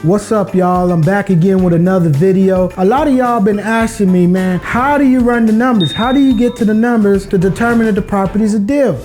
What's up, y'all? I'm back again with another video. A lot of y'all been asking me, man, how do you run the numbers? How do you get to the numbers to determine if the property's a deal?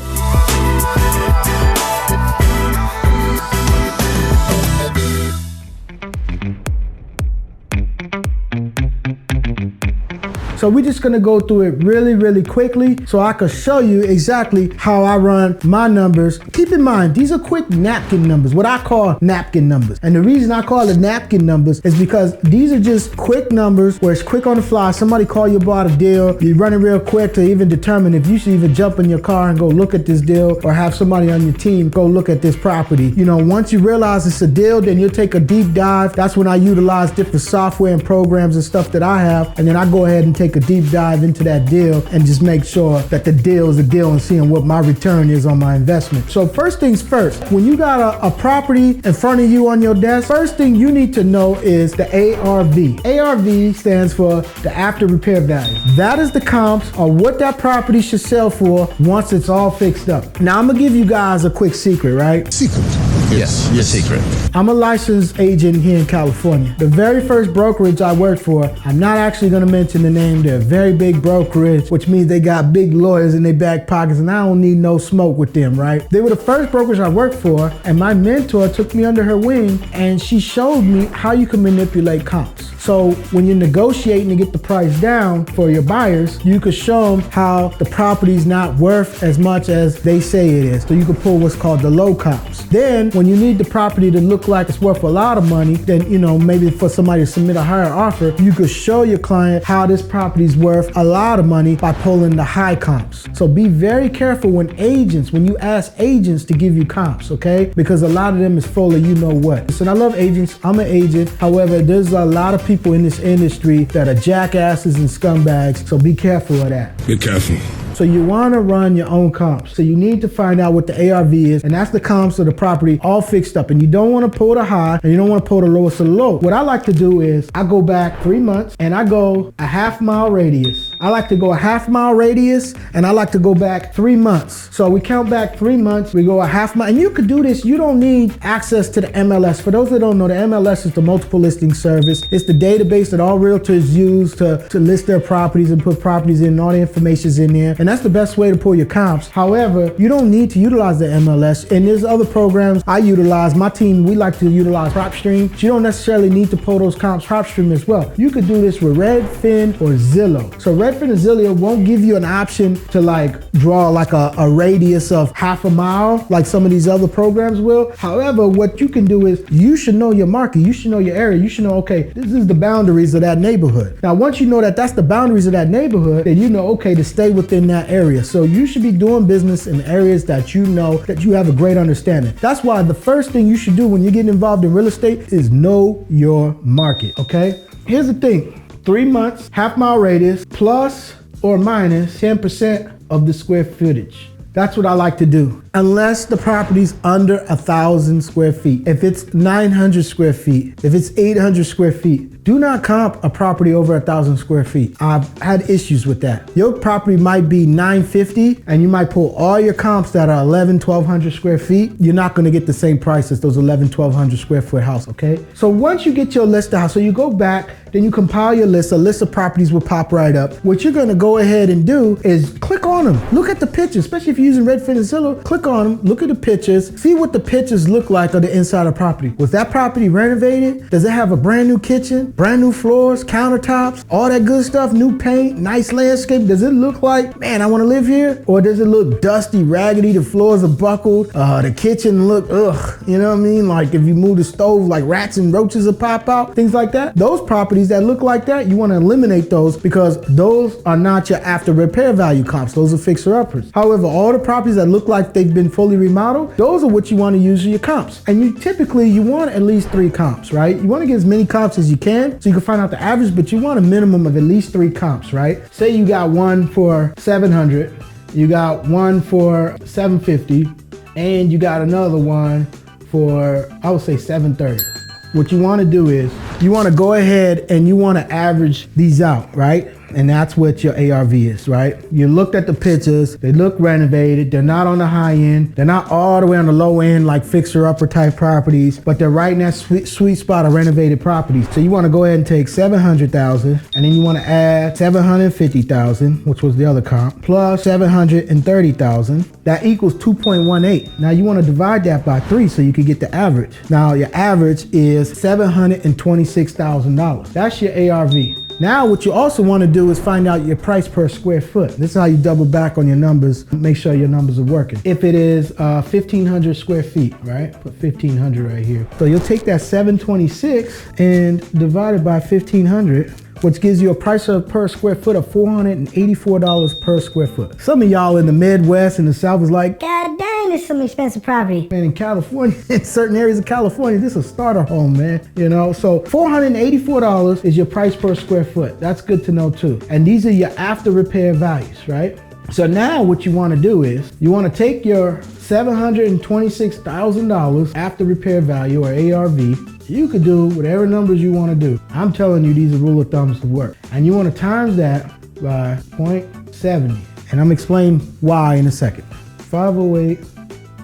So we're just gonna go through it really quickly so I can show you exactly how I run my numbers. Keep in mind, these are quick napkin numbers, what I call napkin numbers. And the reason I call it napkin numbers is because these are just quick numbers where it's quick on the fly. Somebody call you about a deal, you run it real quick to even determine if you should even jump in your car and go look at this deal or have somebody on your team go look at this property. You know, once you realize it's a deal, then you'll take a deep dive. That's when I utilize different software and programs and stuff that I have. And then I go ahead and take a deep dive into that deal and just make sure that the deal is a deal and seeing what my return is on my investment. So first things first, when you got a property in front of you on your desk, first thing you need to know is the ARV. ARV stands for the after repair value. That is the comps of what that property should sell for once it's all fixed up. Now I'm gonna give you guys a quick secret, right? Secret. Yes, your secret. I'm a licensed agent here in California. The very first brokerage I worked for, I'm not actually gonna mention the name, they're a very big brokerage, which means they got big lawyers in their back pockets and I don't need no smoke with them, right? They were the first brokerage I worked for, and my mentor took me under her wing and she showed me how you can manipulate comps. So when you're negotiating to get the price down for your buyers, you could show them how the property's not worth as much as they say it is. So you could pull what's called the low comps. Then when you need the property to look like it's worth a lot of money, then, you know, maybe for somebody to submit a higher offer, you could show your client how this property's worth a lot of money by pulling the high comps. So be very careful when you ask agents to give you comps, okay? Because a lot of them is full of you know what. So I love agents, I'm an agent. However, there's a lot of people in this industry that are jackasses and scumbags, so be careful of that. Be careful. So you want to run your own comps. So you need to find out what the ARV is, and that's the comps of the property all fixed up. And you don't want to pull the high, and you don't want to pull the lowest of the low. What I like to do is I go back 3 months and I go a half-mile radius. I like to go a half-mile radius, and I like to go back 3 months. So we count back 3 months, we go a half mile, and you could do this. You don't need access to the MLS. For those that don't know, the MLS is the multiple listing service. It's the database that all realtors use to list their properties and put properties in, and all the information's in there. And that's the best way to pull your comps. However, you don't need to utilize the MLS. And there's other programs I utilize. My team, we like to utilize PropStream. You don't necessarily need to pull those comps PropStream as well. You could do this with Redfin or Zillow. So Redfin and Zillow won't give you an option to like draw like a radius of half a mile like some of these other programs will. However, what you can do is you should know your market. You should know your area. You should know, okay, this is the boundaries of that neighborhood. Now, once you know that that's the boundaries of that neighborhood, then you know, okay, to stay within that area. So you should be doing business in areas that you know, that you have a great understanding. That's why the first thing you should do when you're getting involved in real estate is know your market, okay? Here's the thing, 3 months, half-mile radius, plus or minus 10% of the square footage. That's what I like to do. Unless the property's under 1,000 square feet. If it's 900 square feet, if it's 800 square feet, do not comp a property over 1,000 square feet. I've had issues with that. Your property might be 950 and you might pull all your comps that are 1,100 square feet. You're not gonna get the same price as those 1,100 square foot house, okay? So once you get your list of house, so you go back, then you compile your list, a list of properties will pop right up. What you're gonna go ahead and do is click on them. Look at the pictures, especially if you're using Redfin and Zillow, click on them, look at the pictures, see what the pictures look like of the inside of the property. Was that property renovated? Does it have a brand new kitchen, brand new floors, countertops, all that good stuff, new paint, nice landscape? Does it look like, man, I wanna live here? Or does it look dusty, raggedy, the floors are buckled, the kitchen look, ugh, you know what I mean? Like if you move the stove, like rats and roaches will pop out, things like that. Those properties that look like that, you wanna eliminate those because those are not your after repair value comps. Those are fixer-uppers. However, all the properties that look like they've been fully remodeled, those are what you wanna use for your comps. And you want at least 3 comps, right? You wanna get as many comps as you can so you can find out the average, but you want a minimum of at least 3 comps, right? Say you got one for 700, you got one for 750, and you got another one for, I would say 730. What you wanna do is, you wanna go ahead and you wanna average these out, right? And that's what your ARV is, right? You looked at the pictures, they look renovated, they're not on the high end, they're not all the way on the low end like fixer-upper type properties, but they're right in that sweet spot of renovated properties. So you wanna go ahead and take $700,000, and then you wanna add $750,000, which was the other comp, plus $730,000. That equals 2.18. Now you wanna divide that by 3 so you can get the average. Now your average is $726,000. That's your ARV. Now what you also want to do is find out your price per square foot. This is how you double back on your numbers, make sure your numbers are working. If it is 1,500 square feet, right? Put 1,500 right here. So you'll take that 726 and divide it by 1,500, which gives you a price per square foot of $484 per square foot. Some of y'all in the Midwest and the South is like, God dang, this is some expensive property. Man, in California, in certain areas of California, this is a starter home, man. You know, so $484 is your price per square foot. That's good to know too. And these are your after repair values, right? So now what you want to do is you want to take your $726,000 after repair value, or ARV. You could do whatever numbers you want to do. I'm telling you, these are rule of thumbs to work. And you want to times that by 0.70. And I'm explaining why in a second. 508,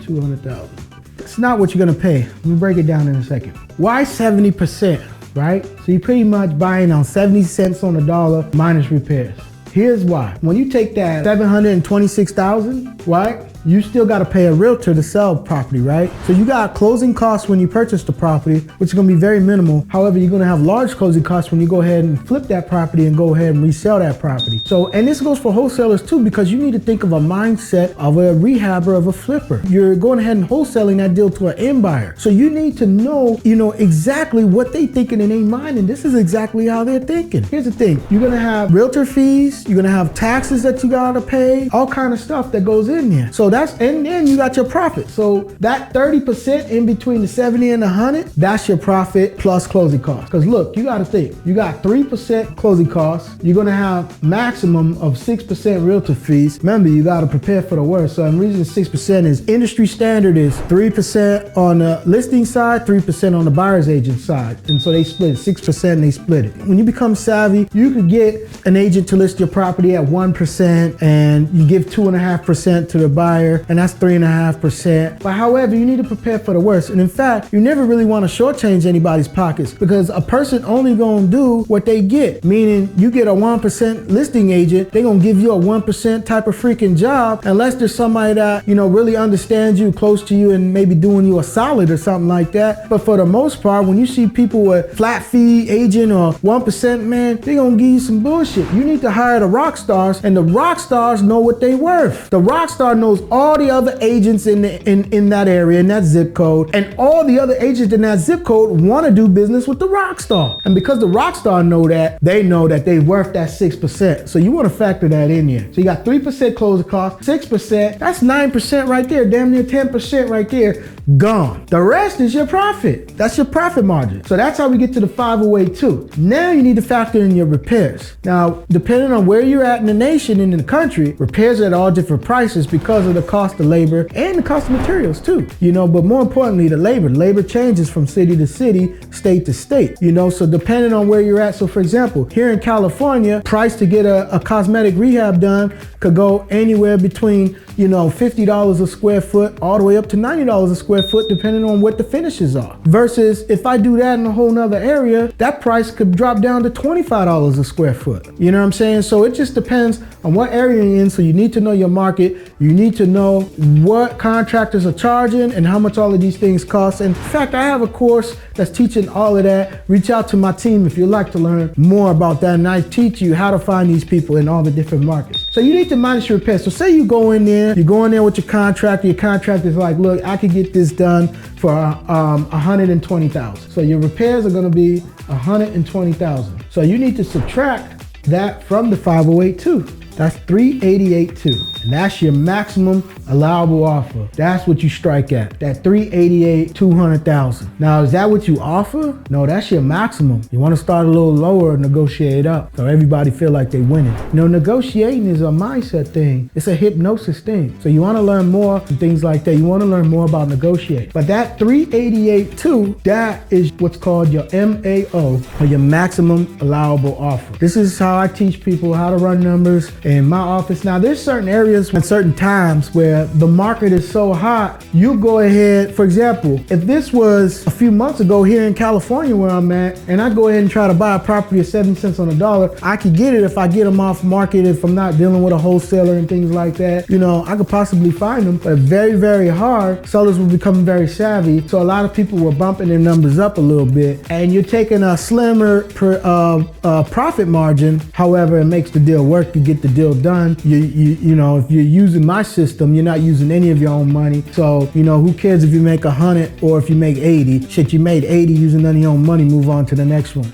200,000. It's not what you're going to pay. Let me break it down in a second. Why 70%, right? So you're pretty much buying on 70 cents on the dollar minus repairs. Here's why. When you take that $726,000, right? You still got to pay a realtor to sell property, right? So you got closing costs when you purchase the property, which is going to be very minimal. However, you're going to have large closing costs when you go ahead and flip that property and go ahead and resell that property. So, and this goes for wholesalers too, because you need to think of a mindset of a rehabber, of a flipper. You're going ahead and wholesaling that deal to an end buyer. So you need to know, exactly what they thinking in their mind, and this is exactly how they're thinking. Here's the thing. You're going to have realtor fees, you're going to have taxes that you got to pay, all kind of stuff that goes in there. So and then you got your profit. So that 30% in between the 70 and 100, that's your profit plus closing costs. Because look, you got to think, you got 3% closing costs. You're going to have maximum of 6% realtor fees. Remember, you got to prepare for the worst. So the reason 6% is industry standard is 3% on the listing side, 3% on the buyer's agent side. And so they split 6% and they split it. When you become savvy, you could get an agent to list your property at 1% and you give 2.5% to the buyer, and that's 3.5%. But however, you need to prepare for the worst. And in fact, you never really want to shortchange anybody's pockets, because a person only gonna do what they get. Meaning, you get a 1% listing agent, they gonna give you a 1% type of freaking job, unless there's somebody that really understands you, close to you, and maybe doing you a solid or something like that. But for the most part, when you see people with flat fee agent or 1%, man, they gonna give you some bullshit. You need to hire the rock stars, and the rock stars know what they worth. The rock star knows all the other agents in that area, in that zip code, and all the other agents in that zip code want to do business with the rock star. And because the rock star know that, they know that they worth that 6%. So you want to factor that in here. So you got 3% closing cost, 6%, that's 9% right there, damn near 10% right there, gone. The rest is your profit. That's your profit margin. So that's how we get to the 508 too. Now you need to factor in your repairs. Now, depending on where you're at in the nation and in the country, repairs are at all different prices because of the cost of labor and the cost of materials too. But more importantly, the labor changes from city to city, state to state. So depending on where you're at. So for example, here in California, price to get a cosmetic rehab done could go anywhere between $50 a square foot all the way up to $90 a square foot, depending on what the finishes are. Versus if I do that in a whole nother area, that price could drop down to $25 a square foot. You know what I'm saying? So it just depends on what area you're in. So you need to know your market. You need to know what contractors are charging and how much all of these things cost. In fact, I have a course that's teaching all of that. Reach out to my team if you'd like to learn more about that. And I teach you how to find these people in all the different markets. So you need to manage your repairs. So say you go in there with your contractor. Your contractor's like, look, I could get this done for $120,000. So your repairs are going to be $120,000. So you need to subtract that from the 508 too. That's $388 too. And that's your maximum allowable offer. That's what you strike at. That 388, 200,000. Now, is that what you offer? No, that's your maximum. You want to start a little lower, negotiate up, so everybody feel like they winning. Negotiating is a mindset thing. It's a hypnosis thing. So you want to learn more and things like that. You want to learn more about negotiating. But that 388.2, that is what's called your MAO, or your maximum allowable offer. This is how I teach people how to run numbers in my office. Now, there's certain areas and certain times where the market is so hot, you go ahead, for example, if this was a few months ago here in California where I'm at, and I go ahead and try to buy a property at 7 cents on the dollar, I could get it if I get them off market, if I'm not dealing with a wholesaler and things like that. I could possibly find them, but very, very hard. Sellers will become very savvy. So a lot of people were bumping their numbers up a little bit, and you're taking a slimmer profit margin. However, it makes the deal work. You get the deal done. If you're using my system, you're not using any of your own money. So, who cares if you make 100 or if you make 80? Shit, you made 80 using none of your own money, move on to the next one,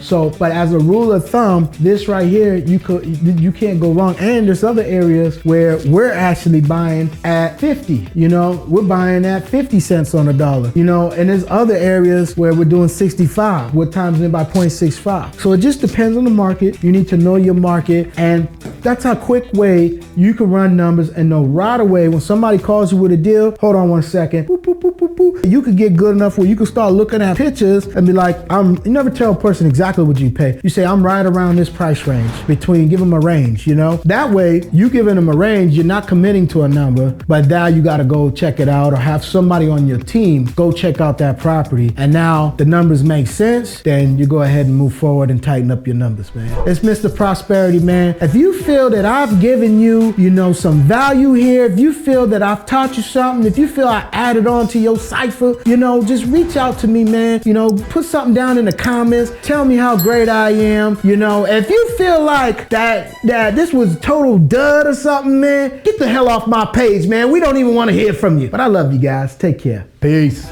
So, but as a rule of thumb, this right here, you can't go wrong. And there's other areas where we're actually buying at 50, we're buying at 50 cents on the dollar, and there's other areas where we're doing 65, we're times it by 0.65. So it just depends on the market. You need to know your market, and that's a quick way you can run numbers and know right away when somebody calls you with a deal. Hold on one second. Boop, boop, boop, boop, boop. You could get good enough where you can start looking at pictures and be like, you never tell a person exactly what you pay. You say, I'm right around this price range, give them a range, That way, you giving them a range, you're not committing to a number, but now you got to go check it out or have somebody on your team go check out that property. And now the numbers make sense, then you go ahead and move forward and tighten up your numbers, man. It's Mr. Prosperity, man. If you feel that I've given you, some value here, if you feel that I've taught you something, if you feel I added on to your cipher, just reach out to me, man. Put something down in the comments. Tell me how great I am. If you feel like that this was total dud or something, man, get the hell off my page, man. We don't even want to hear from you. But I love you guys. Take care. Peace.